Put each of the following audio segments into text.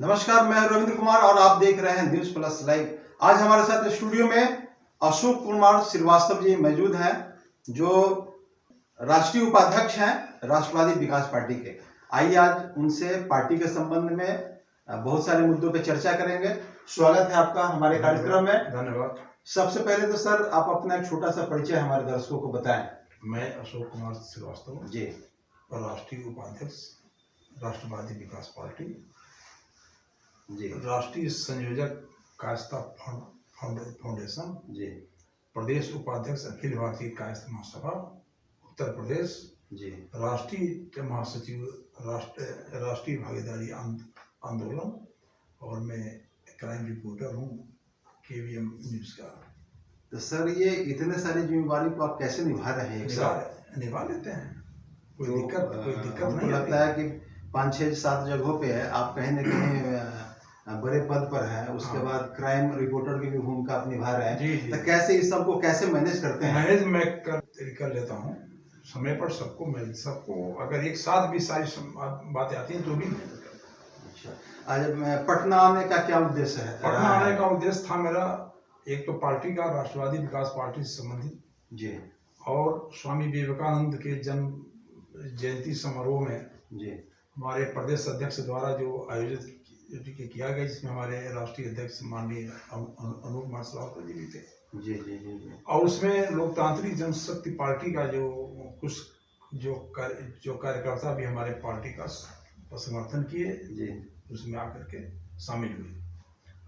नमस्कार, मैं रविंद्र कुमार और आप देख रहे हैं न्यूज प्लस लाइव। आज हमारे साथ स्टूडियो में अशोक कुमार श्रीवास्तव जी मौजूद हैं, जो राष्ट्रीय उपाध्यक्ष हैं राष्ट्रवादी विकास पार्टी के। आइए आज उनसे पार्टी के संबंध में बहुत सारे मुद्दों पे चर्चा करेंगे। स्वागत है आपका हमारे कार्यक्रम में। धन्यवाद। सबसे पहले तो सर, आप अपना एक छोटा सा परिचय हमारे दर्शकों को बताएं। मैं अशोक कुमार श्रीवास्तव जी, राष्ट्रीय उपाध्यक्ष राष्ट्रवादी विकास पार्टी, जी, राष्ट्रीय संयोजक कायस्थ फाउंडेशन, जी, प्रदेश उपाध्यक्ष अखिल भारतीय कायस्थ महासभा उत्तर प्रदेश, जी, राष्ट्रीय महासचिव राष्ट्रीय भागीदारी आंदोलन, और मैं क्राइम रिपोर्टर हूँ KVM न्यूज का। तो सर, ये इतने सारी जिम्मेवारी को आप कैसे निभा रहे हैं? एक साथ निभा लेते हैं, कोई तो, दिक्कत हमको नहीं लगता है कि 5, 6, 7 जगहों पे है, आप कहीं न कहीं बड़े पद पर हैं। उसके बाद क्राइम रिपोर्टर की भी भूमिका आप निभा रहे हैं। जी। तो कैसे इस सबको कैसे मैनेज करते हैं? मैनेज मैं कर लेता हूँ समय पर। सबको अगर एक साथ भी सारी बातें आती हैं तो भी मैनेज करता हूँ। अच्छा, आज पटना आने का क्या उद्देश्य है? पटना आने का उद्देश्य था मेरा, एक तो पार्टी का राष्ट्रवादी विकास पार्टी से संबंधित जी, और स्वामी विवेकानंद के जन्म जयंती समारोह में जी, हमारे प्रदेश अध्यक्ष द्वारा जो आयोजित किया गया, जिसमें हमारे राष्ट्रीय अध्यक्ष माननीय अनूप कुमार श्रीवास्तव जी भी थे। जी, जी, जी, जी। और उसमें लोकतांत्रिक जनशक्ति पार्टी का जो कार्यकर्ता भी हमारे पार्टी का समर्थन किए, जी, उसमें आकर के शामिल हुए,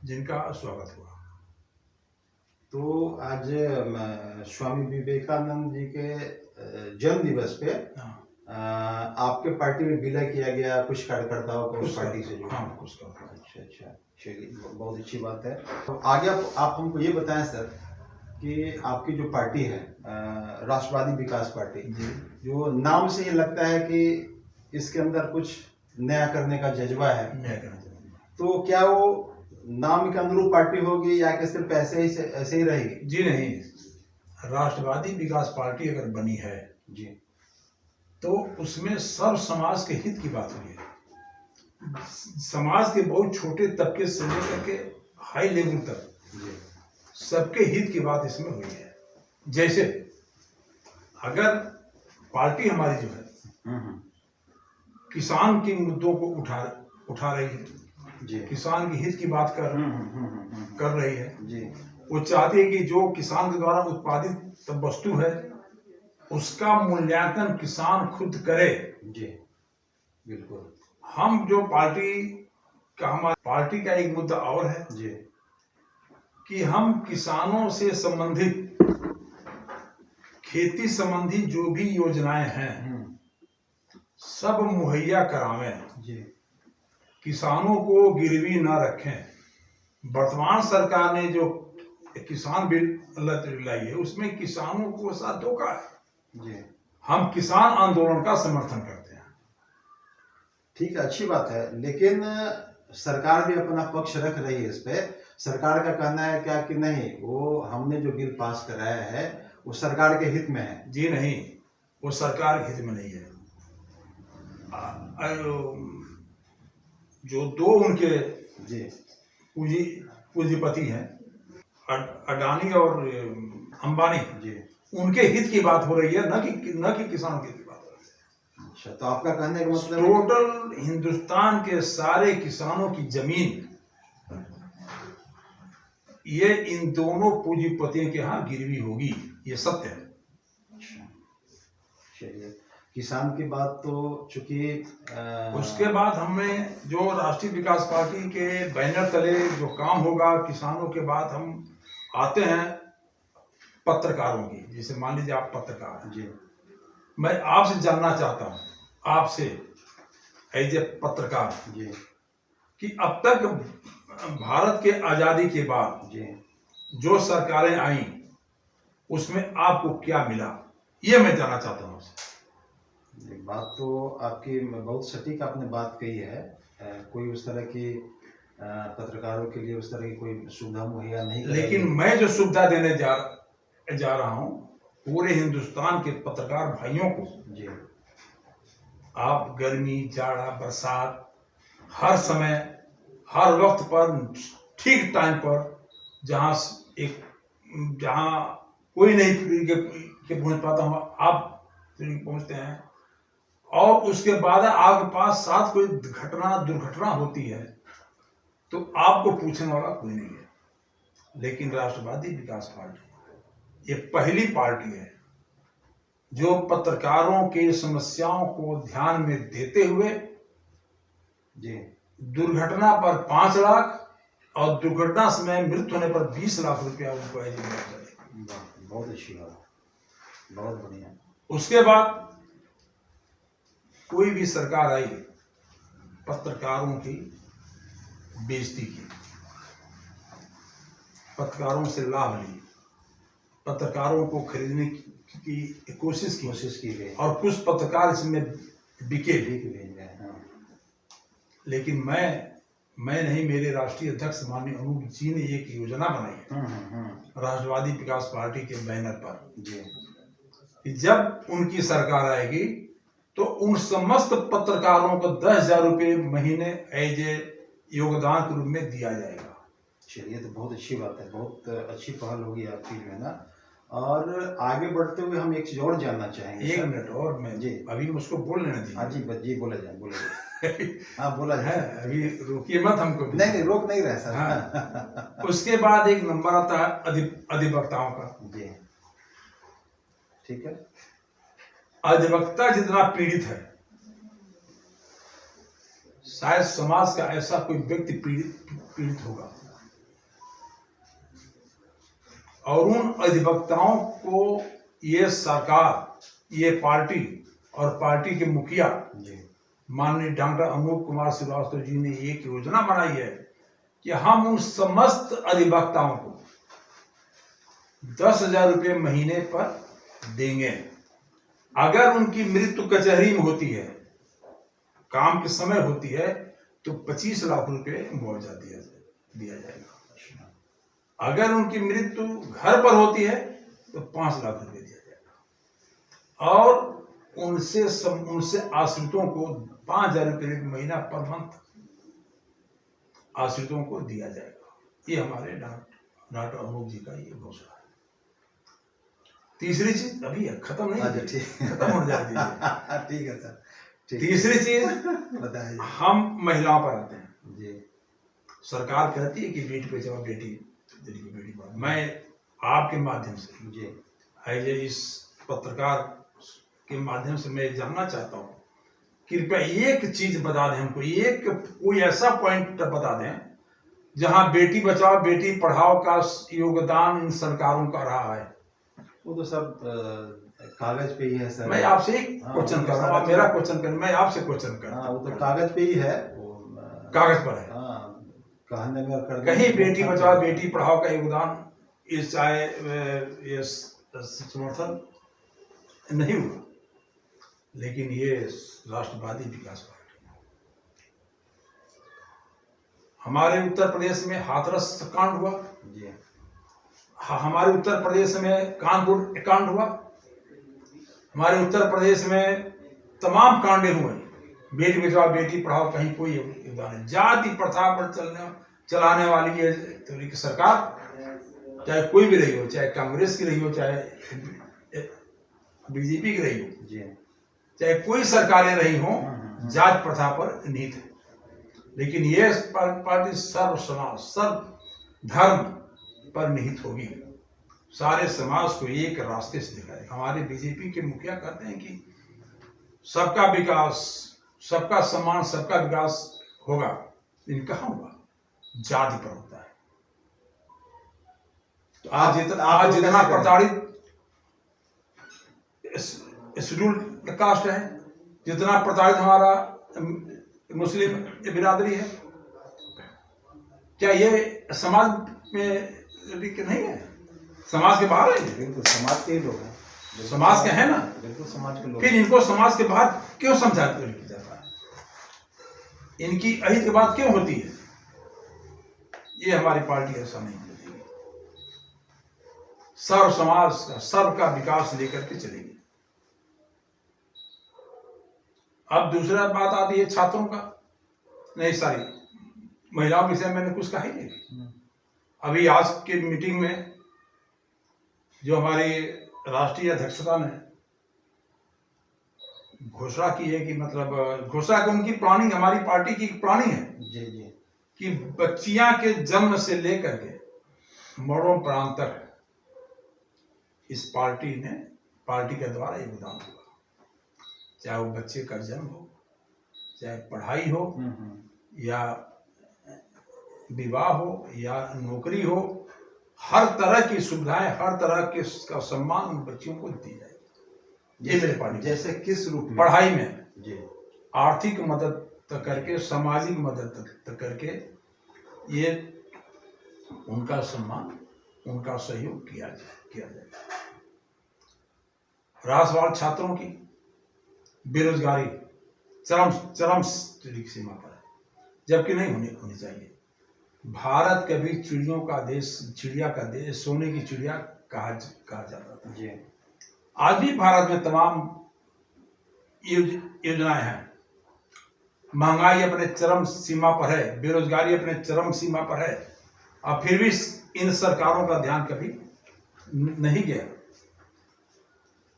जिनका स्वागत हुआ। तो आज स्वामी विवेकानंद जी के जन्म दिवस पे आपके पार्टी में विलय किया गया कुछ कार्यकर्ताओं को उस पार्टी से जो। हाँ, कुछ का। अच्छा, अच्छा, चलिए, बहुत अच्छी बात है। तो आगे आप हमको ये बताएं सर कि आपकी जो पार्टी है राष्ट्रवादी विकास पार्टी, जो नाम से ही लगता है कि इसके अंदर कुछ नया करने का जज्बा है। तो क्या वो नाम के अनुरूप पार्टी होगी या कि सिर्फ ऐसे ही रहेगी? जी नहीं, राष्ट्रवादी विकास पार्टी अगर बनी है जी, तो उसमें सब समाज के हित की बात हुई है। समाज के बहुत छोटे तबके से लेकर के हाई लेवल तक सबके हित की बात इसमें हुई है। जैसे अगर पार्टी हमारी जो है किसान के मुद्दों को उठा रही है जी, किसान के हित की बात कर रही है जी, वो चाहती है कि जो किसान के द्वारा उत्पादित वस्तु है उसका मूल्यांकन किसान खुद करे। जी, बिल्कुल। हम जो हमारी पार्टी का एक मुद्दा और है जी, कि हम किसानों से संबंधित खेती संबंधी जो भी योजनाएं हैं सब मुहैया करावें जी, किसानों को गिरवी ना रखें। वर्तमान सरकार ने जो किसान बिल लाई है उसमें किसानों को साथ धोखा है जी। हम किसान आंदोलन का समर्थन करते हैं। ठीक है, अच्छी बात है, लेकिन सरकार भी अपना पक्ष रख रही है इस पे। सरकार का कहना है क्या कि नहीं, वो हमने जो बिल पास कराया है वो सरकार के हित में है। जी नहीं, वो सरकार के हित में नहीं है। जो दो उनके जी पूंजीपति हैं, अडानी और अंबानी जी, उनके हित की बात हो रही है, न कि किसानों के हित की बात हो रही है। अच्छा, तो आपका कहने का मतलब टोटल हिंदुस्तान के सारे किसानों की जमीन ये इन दोनों पूंजीपतियों के यहाँ गिरवी होगी, ये सत्य है। चलिए, किसान की बात तो चूंकि उसके बाद हमें जो राष्ट्रीय विकास पार्टी के बैनर तले जो काम होगा किसानों के बाद, हम आते हैं पत्रकारों की। जैसे मान लीजिए आप पत्रकार हैं जी, मैं आपसे जानना चाहता हूं, आपसे एज ए पत्रकार जी, कि अब तक भारत के आजादी के बाद जी जो सरकारें आई उसमें आपको क्या मिला, ये मैं जानना चाहता हूं आपसे। बात तो आपकी बहुत सटीक आपने बात कही है। कोई उस तरह की पत्रकारों के लिए उस तरह की कोई सुविधा मुहैया नहीं, लेकिन मैं जो सुविधा देने जा रहा हूं पूरे हिंदुस्तान के पत्रकार भाइयों को जी। आप गर्मी, जाड़ा, बरसात हर समय हर वक्त पर ठीक टाइम पर जहां कोई नहीं के पहुंच पाता हूं, आप पहुंचते हैं। और उसके बाद आपके पास साथ कोई दुर्घटना होती है तो आपको पूछने वाला कोई नहीं है। लेकिन राष्ट्रवादी विकास पार्टी ये पहली पार्टी है जो पत्रकारों की समस्याओं को ध्यान में देते हुए जी दुर्घटना पर 5 लाख और दुर्घटना समय मृत्यु होने पर 20 लाख रुपया उनको बहुत अच्छी बात, बहुत बढ़िया। उसके बाद कोई भी सरकार आई पत्रकारों की बेइज्जती की, पत्रकारों से लाभ ली, पत्रकारों को खरीदने की कोशिश की गई और कुछ पत्रकार इसमें बिके भी। हाँ। लेकिन मैं नहीं, मेरे राष्ट्रीय अध्यक्ष माननीय अनूप जी ने एक योजना बनाई है राष्ट्रवादी विकास पार्टी के बैनर पर कि जब उनकी सरकार आएगी तो उन समस्त पत्रकारों को 10,000 रुपये महीने एज ए योगदान के रूप में दिया जाएगा। चलिए, तो बहुत अच्छी बात है, बहुत अच्छी पहल होगी आपकी जो है ना। और आगे बढ़ते हुए हम एक चीज और जानना चाहेंगे। 1 मिनट और मैं जी अभी मुझको बोल लेना चाहिए। हाँ जी बोला जाए हाँ बोला है जाए, अभी रोकिए मत हमको। नहीं रोक नहीं रहे सर। हाँ। उसके बाद एक नंबर आता है अधिवक्ताओं का। जी ठीक है। अधिवक्ता जितना पीड़ित है, शायद समाज का ऐसा कोई व्यक्ति पीड़ित होगा। और उन अधिवक्ताओं को ये सरकार, ये पार्टी और पार्टी के मुखिया माननीय डॉक्टर अनूप कुमार श्रीवास्तव जी ने एक योजना बनाई है कि हम उन समस्त अधिवक्ताओं को 10,000 रुपये महीने पर देंगे। अगर उनकी मृत्यु कचहरी में होती है, काम के समय होती है, तो 25 लाख रुपये मुआवजा दिया जाएगा। अगर उनकी मृत्यु घर पर होती है तो 5 लाख रुपये दिया जाएगा। और उनसे आश्रितों को 5,000 रुपये महीना पर मंथ आश्रितों को दिया जाएगा। ये हमारे डॉक्टर अनूप जी का ये घोषणा है। तीसरी चीज अभी खत्म नहीं, खत्म हो जाती है। ठीक है सर। तीसरी चीज बताइए। हम महिलाओं पर आते हैं जी। सरकार कहती है कि बेटी बचाओ बेटी पढ़ाओ। मैं आपके माध्यम से जी एज इस पत्रकार के माध्यम से मैं जानना चाहता हूँ, कृपया एक चीज बता दें हमको, कोई ऐसा पॉइंट बता दें जहां बेटी बचाओ बेटी पढ़ाओ का योगदान इन सरकारों का रहा है। वो तो सब कागज पे ही है सर। मैं आपसे एक क्वेश्चन कर रहा हूँ, मेरा क्वेश्चन कर, मैं आपसे क्वेश्चन कर रहा हूँ। वो तो कागज पे ही है, कागज पर है। कहने में कहीं बेटी बचाओ बेटी पढ़ाओ का योगदान इस चाहे समर्थन नहीं हुआ। लेकिन ये राष्ट्रवादी विकास पार्टी, हमारे उत्तर प्रदेश में हाथरस कांड हुआ, हमारे उत्तर प्रदेश में कानपुर कांड हुआ, हमारे उत्तर प्रदेश में तमाम कांडे हुए। बेटी बचाओ बेटी पढ़ाओ कहीं कोई योगदान नहीं। जाति प्रथा पर चलाने वाली ये सरकार, चाहे कोई भी रही हो, चाहे कांग्रेस की रही हो, चाहे बीजेपी की रही हो, चाहे कोई सरकारें रही हो, जात प्रथा पर निहित है। लेकिन ये पार्टी सर्व समाज सर्व धर्म पर निहित होगी, सारे समाज को एक रास्ते से दिखाएगा। हमारे बीजेपी के मुखिया कहते हैं कि सबका विकास, सबका सम्मान, सबका विकास होगा। लेकिन कहाँ होगा? जाति पर होता है। तो आज जितना प्रताड़ित शेड्यूल्ड कास्ट है, जितना प्रताड़ित हमारा मुस्लिम बिरादरी है, क्या ये समाज में नहीं है? समाज के बाहर है। बिल्कुल समाज के ही लोग हैं, समाज के हैं ना, बिल्कुल समाज के लोग। फिर इनको समाज के बाहर क्यों समझाते हुए जाता है? इनकी अहित की बात क्यों होती है? ये हमारी पार्टी ऐसा नहीं करेगी। सर्व समाज का, सर्व का विकास लेकर के चलेगी। अब दूसरा बात आती है छात्रों का, नहीं सॉरी महिलाओं के विषय में मैंने कुछ कहा ही नहीं। अभी आज के मीटिंग में जो हमारी राष्ट्रीय अध्यक्षता ने घोषणा की है कि मतलब घोषणा की उनकी प्लानिंग, हमारी पार्टी की प्लानिंग है जी जी कि बच्चियां के जन्म से लेकर के मरणोपरांत तक इस पार्टी के द्वारा योगदान होगा, चाहे वो बच्चे का जन्म हो, चाहे पढ़ाई हो, या विवाह हो, या नौकरी हो, हर तरह की सुविधाएं, हर तरह के का सम्मान उन बच्चियों को दी जाएगी। ये मेरे पार्टी जैसे किस रूप में? पढ़ाई में जी, आर्थिक मदद तक करके, सामाजिक मदद तक करके, ये उनका सम्मान, उनका सहयोग किया जाएगा। राष्ट्रवाद छात्रों की बेरोजगारी चरम सीमा पर है, जबकि नहीं होनी चाहिए। भारत कभी चिड़ियों का देश, चिड़िया का देश, सोने की चिड़िया कहा जाता था। जी। आज भी भारत में तमाम योजनाएं हैं। महंगाई अपने चरम सीमा पर है, बेरोजगारी अपने चरम सीमा पर है, और फिर भी इन सरकारों का ध्यान कभी नहीं गया।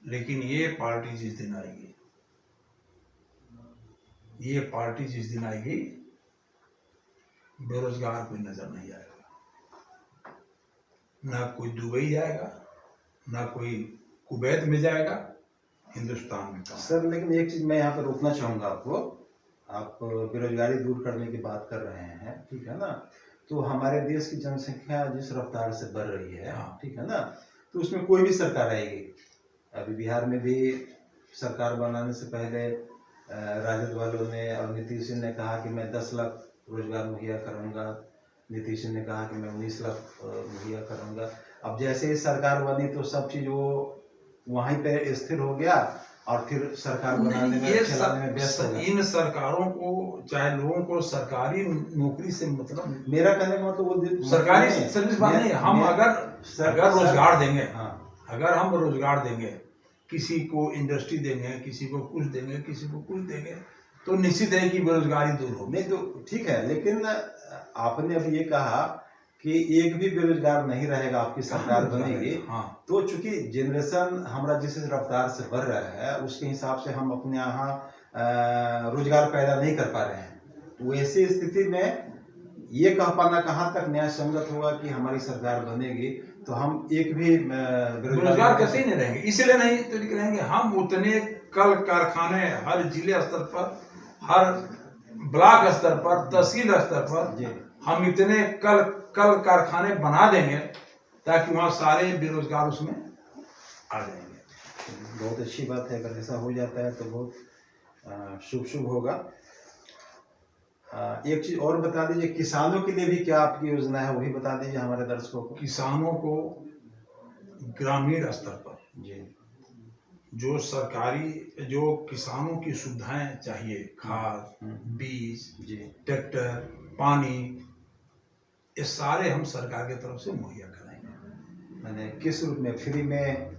लेकिन ये पार्टी जिस दिन आएगी, बेरोजगार कोई नजर नहीं आएगा, ना कोई दुबई जाएगा, ना कोई कुवैत में जाएगा, हिंदुस्तान में। सर लेकिन एक चीज मैं यहाँ पर रोकना चाहूंगा आपको। आप बेरोजगारी दूर करने की बात कर रहे हैं, ठीक है ना? तो हमारे देश की जनसंख्या जिस रफ्तार से बढ़ रही है, ठीक है ना, तो उसमें कोई भी सरकार आएगी। अभी बिहार में भी सरकार बनाने से पहले राजद वालों ने और नीतीश ने कहा कि मैं 10 लाख रोजगार मुहैया करूंगा, नीतीश ने कहा कि मैं 19 लाख मुहैया करूंगा। अब जैसे ही सरकार बनी तो सब चीज वो वहीं पे स्थिर हो गया, और फिर सरकार बनाने में, चलाने में व्यस्त हो गया। इन सरकारों को, चाहे लोगों को सरकारी नौकरी से मतलब, मेरा कहने का मतलब वो सरकारी सर्विस बात नहीं। हम अगर रोजगार देंगे, अगर हम रोजगार देंगे, किसी को इंडस्ट्री देंगे, किसी को कुछ देंगे, किसी को कुछ देंगे, तो निश्चित है कि बेरोजगारी दूर होगी। नहीं तो ठीक है, लेकिन आपने अभी ये कहा कि एक भी बेरोजगार नहीं रहेगा, आपकी सरकार बनेगी। तो चूंकि जनरेशन हमारा जिस रफ्तार से बढ़ रहा है, उसके हिसाब से हम अपने यहाँ रोजगार पैदा नहीं कर पा रहे हैं। तो ऐसी स्थिति में ये कह पाना कहाँ तक न्याय संगत होगा कि हमारी सरकार बनेगी तो हम एक भी बेरोजगार कैसे ही नहीं रहेंगे? इसलिए नहीं तो रहेंगे, हम उतने कल कारखाने हर जिले स्तर पर, हर ब्लॉक स्तर पर, तहसील स्तर पर हम इतने कल कारखाने बना देंगे ताकि वहाँ सारे बेरोजगार उसमें आ जाएंगे। बहुत अच्छी बात है, अगर ऐसा हो जाता है तो बहुत शुभ होगा। एक चीज और बता दीजिए, किसानों के लिए भी क्या आपकी योजना है, वो भी बता दीजिए हमारे दर्शकों को। किसानों को ग्रामीण स्तर पर जी, जो सरकारी, जो किसानों की सुविधाएं चाहिए, खाद, बीज, ट्रैक्टर, पानी, ये सारे हम सरकार की तरफ से मुहैया कराएंगे। मैंने किस रूप में? फ्री में?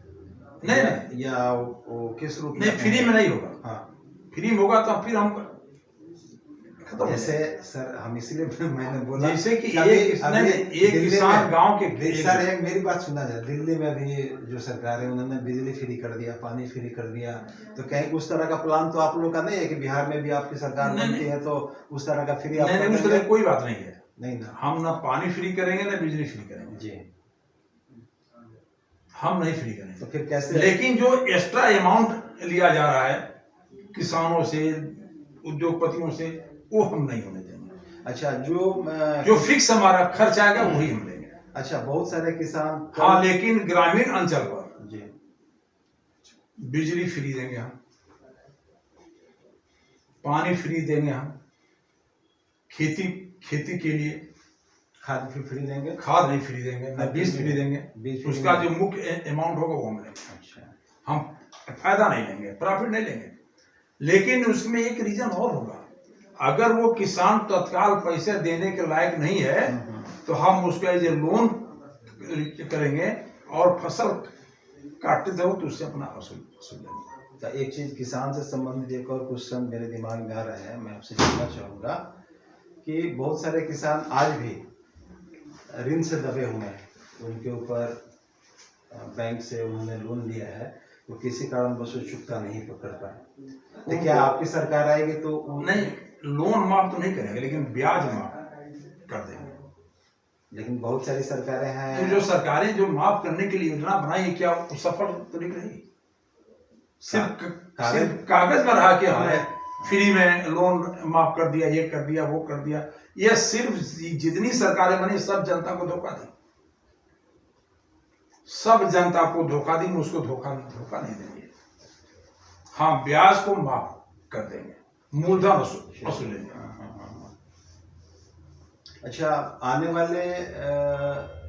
नहीं, या वो किस रूप में? नहीं, फ्री में नहीं होगा। हाँ, फ्री में होगा तो फिर हम जैसे सर, हम इसलिए मैंने बोला जैसे कि एक किसान गांव के, सर एक मेरी बात सुना जाए, दिल्ली में भी जो सरकार है उन्होंने बिजली फ्री कर दिया, पानी फ्री कर दिया, तो कहीं उस तरह का प्लान तो आप लोग का नहीं है कि बिहार में भी आपकी सरकार बनती है तो उस तरह का फ्री? नहीं, उस तरह कोई बात नहीं है। नहीं ना, हम ना पानी फ्री करेंगे ना बिजली फ्री करेंगे जी, हम नहीं फ्री करेंगे। तो फिर कैसे? लेकिन जो एक्स्ट्रा अमाउंट लिया जा रहा है किसानों से, उद्योगपतियों से, वो हम नहीं होने देंगे। अच्छा, जो फिक्स हमारा खर्च आएगा वही हम लेंगे। अच्छा, बहुत सारे किसान, हाँ, लेकिन ग्रामीण अंचल पर जी बिजली फ्री देंगे हम, पानी फ्री देंगे हम, खेती के लिए खाद फ्री देंगे, खाद नहीं फ्री देंगे, ना बीज फ्री देंगे, उसका जो मुख्य अमाउंट होगा वो हम लेंगे। अच्छा, हम फायदा नहीं लेंगे, प्रॉफिट नहीं लेंगे। लेकिन उसमें एक रीजन और होगा, अगर वो किसान तत्काल पैसे देने के लायक नहीं है तो हम उसका जो लोन करेंगे और फसल काटते जाओ तो उससे अपना वसूल लेंगे। एक चीज किसान से संबंधित एक और क्वेश्चन मेरे दिमाग में आ रहा है, मैं आपसे जानना चाहूंगा कि बहुत सारे किसान आज भी ऋण से दबे हुए हैं, उनके ऊपर बैंक से उन्होंने लोन लिया है, तो किसी कारणवश वो चुकता नहीं कर पाए, तो क्या आपकी सरकार आएगी तो नहीं, लोन माफ तो नहीं करेंगे लेकिन ब्याज माफ कर देंगे। लेकिन बहुत सारी सरकारें तो हैं जो सरकारें जो माफ करने के लिए योजना बनाई है, क्या वो सफल तो नहीं रही? सिर्फ कागज पर रहा कि हमने फ्री में लोन माफ कर दिया, ये कर दिया, वो कर दिया। ये सिर्फ जितनी सरकारें बनी सब जनता को धोखा दी, सब जनता को धोखा दी, उसको धोखा नहीं देंगे। हाँ, ब्याज को माफ कर देंगे, मूलधन वसूलेंगे। अच्छा, आने वाले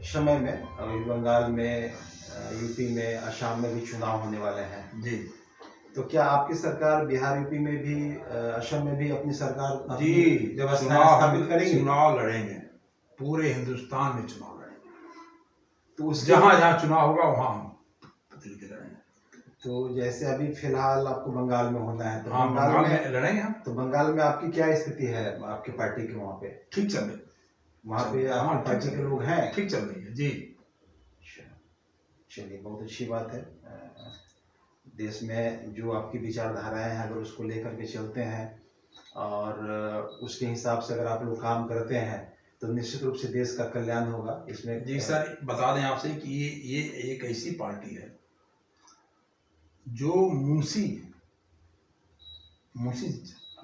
समय में अभी बंगाल में, यूपी में, असम में भी चुनाव होने वाले हैं जी, तो क्या आपकी सरकार बिहार, यूपी में भी, असम में भी अपनी सरकार जी व्यवस्था स्थापित करेगी? चुनाव लड़ेंगे, पूरे हिंदुस्तान में चुनाव लड़ेंगे। तो उस जहां जहां चुनाव होगा वहां हम बदल के लड़ेंगे। तो जैसे अभी फिलहाल आपको बंगाल में होना है, तो हाँ, बंगाल में लड़ेंगे हम। तो बंगाल में आपकी क्या स्थिति है, आपकी पार्टी की वहाँ पे? ठीक चल रही, वहाँ पे आपकी पार्टी के लोग हैं? ठीक चल रही है जी। चलिए, बहुत अच्छी बात है। देश में जो आपकी विचारधाराएं हैं, अगर उसको लेकर के चलते हैं और उसके हिसाब से अगर आप लोग काम करते हैं तो निश्चित रूप से देश का कल्याण होगा। इसमें जी सर, बता दें आपसे कि ये एक ऐसी पार्टी है जो मुंशी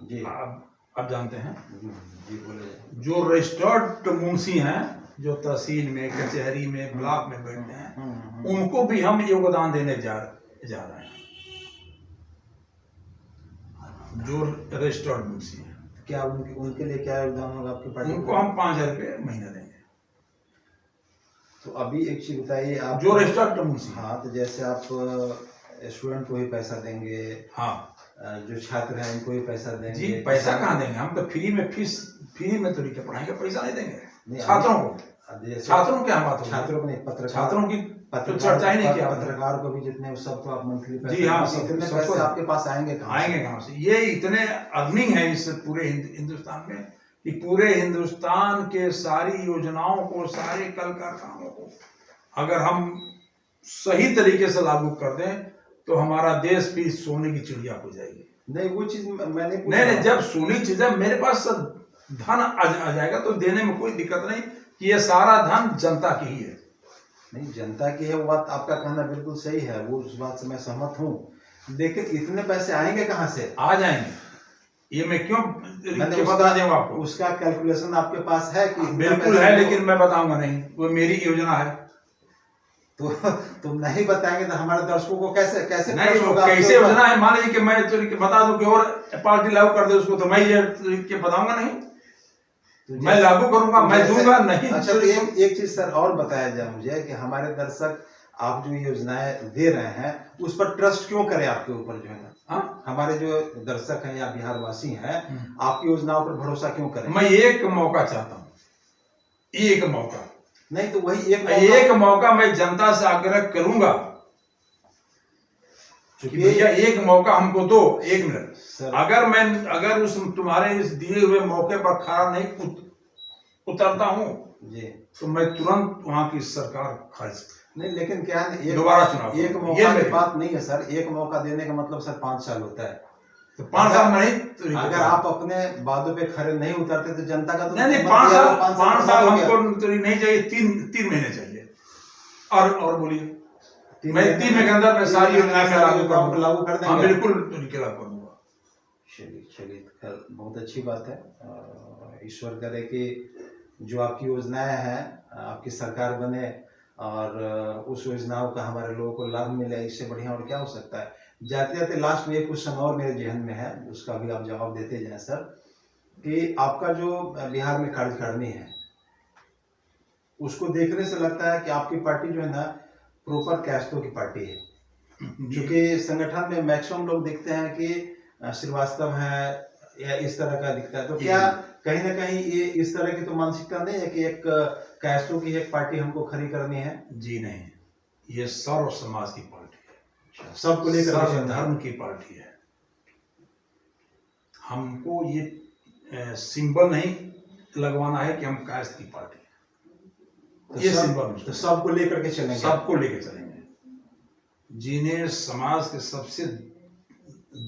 जी आप जानते हैं जी, बोले। जो रजिस्टर्ड मुंशी हैं, जो तहसील में, कचहरी में, ब्लॉक में बैठते हैं, उनको भी हम योगदान देने जा रहे हैं, जो रजिस्टर्ड मुंशी हैं। क्या उनके लिए क्या योगदान होगा आपकी पार्टी? उनको हम 5,000 रुपये महीना देंगे। तो अभी एक चीज बताइए, आप जो रजिस्टर्ड मुंशी, हाँ, तो जैसे आप स्टूडेंट को भी पैसा देंगे, हाँ, जो छात्र हैं उनको भी पैसा देंगे? जी, पैसा कहाँ देंगे? हम तो फ्री में तो लिख पढ़ाएंगे, पैसा नहीं देंगे छात्रों को। छात्रों क्या बात होगी? छात्रों को नहीं, छात्रों की चर्चा ही नहीं किया। पत्रकार को भी जितने सबको आप मंथली पैसे, जी हाँ, इतने पैसे आपके पास आएंगे कहाँ से? ये इतने अर्निंग है इस पूरे हिंदुस्तान में कि पूरे हिंदुस्तान के सारी योजनाओं को, सारे कल कारखानों को अगर हम सही तरीके से लागू कर दें तो हमारा देश भी सोने की चिड़िया हो जाएगी। नहीं, वो चीज मैंने नहीं, जब सोनी चीजें मेरे पास धन आ जाएगा तो देने में कोई दिक्कत नहीं कि ये सारा धन जनता की ही है। नहीं, जनता की है, वो बात आपका कहना बिल्कुल सही है, वो उस बात से मैं सहमत हूँ, लेकिन इतने पैसे आएंगे कहाँ से? आ जाएंगे, ये मैं क्यों बता दूंगा आपको? उसका कैलकुलेशन आपके पास है कि? बिल्कुल है, लेकिन मैं बताऊंगा नहीं, वो मेरी योजना है। तो तुम नहीं बताएंगे तो हमारे दर्शकों को कैसे नहीं, वो कैसे योजना है? मान लीजिए कि मैं बता दूं कि और पार्टी लागू कर दे उसको, तो मैं ये बताऊंगा नहीं, तो मैं लागू करूंगा, मैं दूंगा नहीं। अच्छा, तो एक चीज सर और बताया जाए मुझे कि हमारे दर्शक आप जो योजनाएं दे रहे हैं उस पर ट्रस्ट क्यों करें आपके ऊपर, जो है ना, हमारे जो दर्शक हैं या बिहार वासी हैं, आपकी योजनाओं पर भरोसा क्यों करें? मैं एक मौका चाहता हूँ, एक मौका। नहीं, तो वही एक मौका मैं जनता से आग्रह करूंगा कि भैया एक मौका हमको दो, 1 मिनट। अगर उस तुम्हारे इस दिए हुए मौके पर खरा नहीं उतरता हूँ तो मैं तुरंत वहां की सरकार खारिज। नहीं, लेकिन क्या है, दोबारा चुनाव, एक मौका की बात नहीं है सर, एक मौका देने का मतलब सर 5 साल होता है, तो 5 साल में नहीं, तो अगर आप अपने वादों पे खरे नहीं उतरते तो जनता का तो नहीं, 5 साल हमको नहीं चाहिए, 3 महीने चाहिए। और बोलिए, मैं 3 महीने के अंदर मैं सारी योजनाएं लागू कर देंगे। हाँ, बिल्कुल लागू करूंगा। चलिए, बहुत अच्छी बात है। ईश्वर करे कि जो आपकी योजनाएं हैं, आपकी सरकार बने और उस योजनाओं का हमारे लोगों को लाभ मिले, इससे बढ़िया और क्या हो सकता है। जाते जाते लास्ट में कुछ समय और मेरे जहन में है, उसका भी आप जवाब देते जाएं सर, कि आपका जो बिहार में कार्यकारिणी है उसको देखने से लगता है कि आपकी पार्टी जो है ना प्रॉपर कैस्टों की पार्टी है, क्योंकि संगठन में मैक्सिमम लोग देखते हैं कि श्रीवास्तव है या इस तरह का दिखता है, तो क्या कहीं ना कहीं ये इस तरह की तो मानसिकता नहीं है कि एक कैस्टों की एक पार्टी हमको खड़ी करनी है? जी नहीं, ये सर्व समाज की पार्टी है, सबको लेकर धर्म की पार्टी है। हमको ये सिंबल नहीं, लगवाना है कि हम कायस्थ की पार्टी है। ये सिंबल तो सबको लेकर के चलेंगे, सबको लेके चलेंगे, जिन्हें समाज के सबसे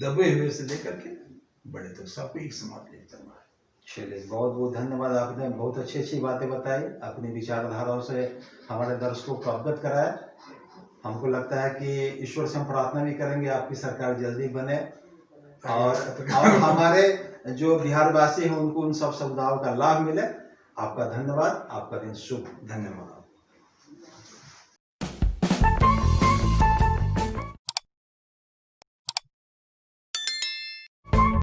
दबे हुए से लेकर के बड़े तक सबको एक समाज लेकर चलना है। चलिए, बहुत बहुत धन्यवाद। आपने बहुत अच्छी अच्छी बातें बताई, अपनी विचारधाराओं से हमारे दर्शकों को अवगत कराया। हमको लगता है कि ईश्वर से हम प्रार्थना भी करेंगे आपकी सरकार जल्दी बने और हमारे जो बिहारवासी हैं उनको उन सब सुविधाओं का लाभ मिले। आपका धन्यवाद, आपका दिन शुभ। धन्यवाद।